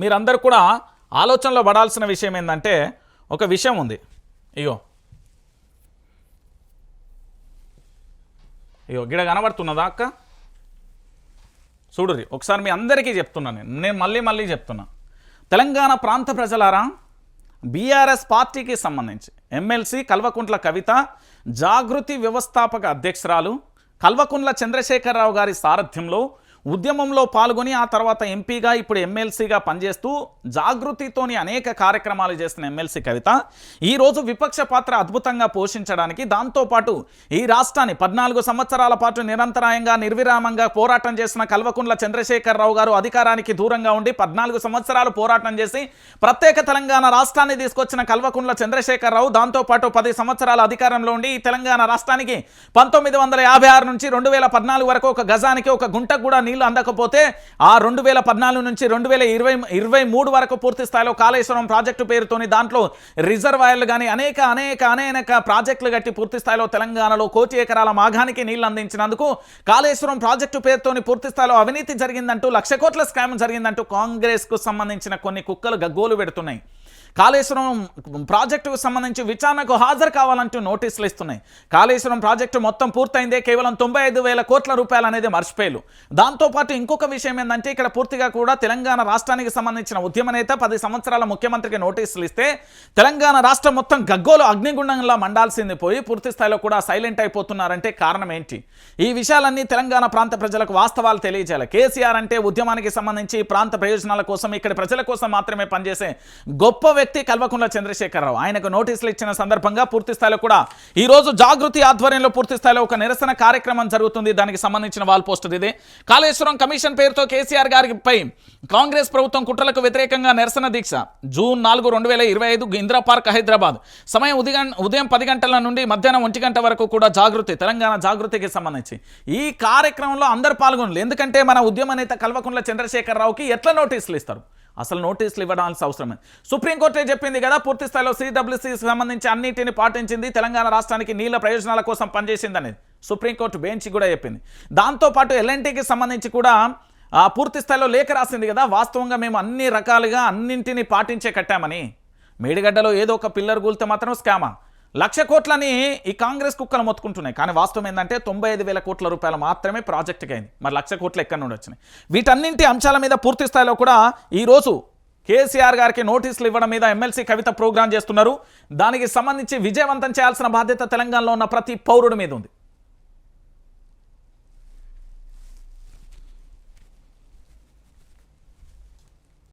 మీరందరూ కూడా ఆలోచనలో పడాల్సిన విషయం ఏంటంటే ఒక విషయం ఉంది. ఇగో గిడ కనబడుతున్నదా అక్క? చూడుర్రి ఒకసారి మీ అందరికీ చెప్తున్నాను, నేను మళ్ళీ చెప్తున్నా. తెలంగాణ ప్రాంత ప్రజలారా, బీఆర్ఎస్ పార్టీకి సంబంధించి ఎమ్మెల్సీ కల్వకుంట్ల కవిత జాగృతి వ్యవస్థాపక అధ్యక్షురాలు కల్వకుంట్ల చంద్రశేఖరరావు గారి సారథ్యంలో ఉద్యమంలో పాల్గొని ఆ తర్వాత ఎంపీగా ఇప్పుడు ఎమ్మెల్సీగా పనిచేస్తూ జాగృతితోని అనేక కార్యక్రమాలు చేస్తున్న ఎమ్మెల్సీ కవిత ఈరోజు విపక్ష పాత్ర అద్భుతంగా పోషించడానికి, దాంతోపాటు ఈ రాష్ట్రాన్ని 14 సంవత్సరాల పాటు నిరంతరాయంగా నిర్విరామంగా పోరాటం చేసిన కల్వకుంట్ల చంద్రశేఖరరావు గారు అధికారానికి దూరంగా ఉండి 14 సంవత్సరాలు పోరాటం చేసి ప్రత్యేక తెలంగాణ రాష్ట్రాన్ని తీసుకొచ్చిన కల్వకుంట్ల చంద్రశేఖరరావు దాంతోపాటు 10 సంవత్సరాల అధికారంలో ఉండి ఈ తెలంగాణ రాష్ట్రానికి 1956 నుంచి 2014 వరకు ఒక గజానికి ఒక గుంటకు కూడా అందకపోతే ఆ 2014 నుంచి 2023 వరకు పూర్తి స్థాయిలో కాళేశ్వరం ప్రాజెక్టు పేరుతోని దాంట్లో రిజర్వాయర్లు కానీ అనేక ప్రాజెక్టులు కట్టి పూర్తి స్థాయిలో తెలంగాణలో 1 కోటి ఎకరాల మాగానికి నీళ్లు అందించినందుకు కాళేశ్వరం ప్రాజెక్టు పేరుతోని పూర్తి స్థాయిలో అవినీతి జరిగిందంటూ 1,00,00,000 కోట్ల స్కామ్ జరిగిందంటూ కాంగ్రెస్కు సంబంధించిన కొన్ని కుక్కలు గగ్గోలు పెడుతున్నాయి. కాళేశ్వరం ప్రాజెక్టుకు సంబంధించి విచారణకు హాజరు కావాలంటూ నోటీసులు ఇస్తున్నాయి. కాళేశ్వరం ప్రాజెక్టు మొత్తం పూర్తయిందే, కేవలం 95,000 కోట్ల రూపాయలు అనేది మర్చిపోయారు. దాంతోపాటు ఇంకొక విషయం ఏంటంటే ఇక్కడ పూర్తిగా కూడా తెలంగాణ రాష్ట్రానికి సంబంధించిన ఉద్యమ నేత 10 సంవత్సరాల ముఖ్యమంత్రికి నోటీసులు ఇస్తే తెలంగాణ రాష్ట్రం మొత్తం గగ్గోలు అగ్నిగుండంలా మండాల్సింది పోయి పూర్తి స్థాయిలో కూడా సైలెంట్ అయిపోతున్నారంటే కారణం ఏంటి? ఈ విషయాలన్నీ తెలంగాణ ప్రాంత ప్రజలకు వాస్తవాలు తెలియజేయాలి. కేసీఆర్ అంటే ఉద్యమానికి సంబంధించి ప్రాంత ప్రయోజనాల కోసం, ఇక్కడ ప్రజల కోసం మాత్రమే పనిచేసే గొప్ప వ్యక్తి కల్వకుంట్ల చంద్రశేఖరరావు. ఆయనకు నోటీసులు ఇచ్చిన సందర్భంగా పూర్తి స్థాయిలో కూడా ఈ రోజు జాగృతి ఆధ్వర్యంలో పూర్తి స్థాయిలో ఒక నిరసన కార్యక్రమం జరుగుతుంది. దానికి సంబంధించిన వాల్ పోస్టర్ ఇదే. కాళేశ్వరం కమిషన్ పేరుతో కేసీఆర్ గారిపై కాంగ్రెస్ ప్రభుత్వం కుట్రలకు వ్యతిరేకంగా నిరసన దీక్ష జూన్ 4, 2025 ఇందిరా పార్క్ హైదరాబాద్. సమయం ఉదయం 10 గంటల నుండి మధ్యాహ్నం 1 గంట వరకు కూడా జాగృతి తెలంగాణ జాగృతికి సంబంధించి ఈ కార్యక్రమంలో అందరూ పాల్గొనాలి. ఎందుకంటే మన ఉద్యమ నేత కల్వకుంట్ల చంద్రశేఖరరావుకి ఎట్లా నోటీసులు ఇస్తారు? అసలు నోటీసులు ఇవ్వడానికి అవసరమే. సుప్రీంకోర్టే చెప్పింది కదా, పూర్తి స్థాయిలో సిడబ్ల్యూసీకి సంబంధించి అన్నిటిని పాటించింది, తెలంగాణ రాష్ట్రానికి నీళ్ళ ప్రయోజనాల కోసం పనిచేసింది అనేది సుప్రీంకోర్టు బెంచ్ కూడా చెప్పింది. దాంతోపాటు ఎల్ఎన్టీకి సంబంధించి కూడా పూర్తి స్థాయిలో లేఖ రాసింది కదా, వాస్తవంగా మేము అన్ని రకాలుగా అన్నింటినీ పాటించే కట్టామని. మేడిగడ్డలో ఏదో ఒక పిల్లర్ కూలితే మాత్రం స్కామా, 1,00,00,000 కోట్లని ఈ కాంగ్రెస్ కుక్కలు మొత్తుకుంటున్నాయి. కానీ వాస్తవం ఏంటంటే 95,000 కోట్ల రూపాయలు మాత్రమే ప్రాజెక్టుకి అయింది. మరి 1,00,00,000 కోట్లు ఎక్కడి నుండి వచ్చినాయి? వీటన్నింటి అంశాల మీద పూర్తి స్థాయిలో కూడా ఈరోజు కేసీఆర్ గారికి నోటీసులు ఇవ్వడం మీద ఎమ్మెల్సీ కవిత ప్రోగ్రాం చేస్తున్నారు. దానికి సంబంధించి విజయవంతం చేయాల్సిన బాధ్యత తెలంగాణలో ఉన్న ప్రతి పౌరుడి మీద ఉంది.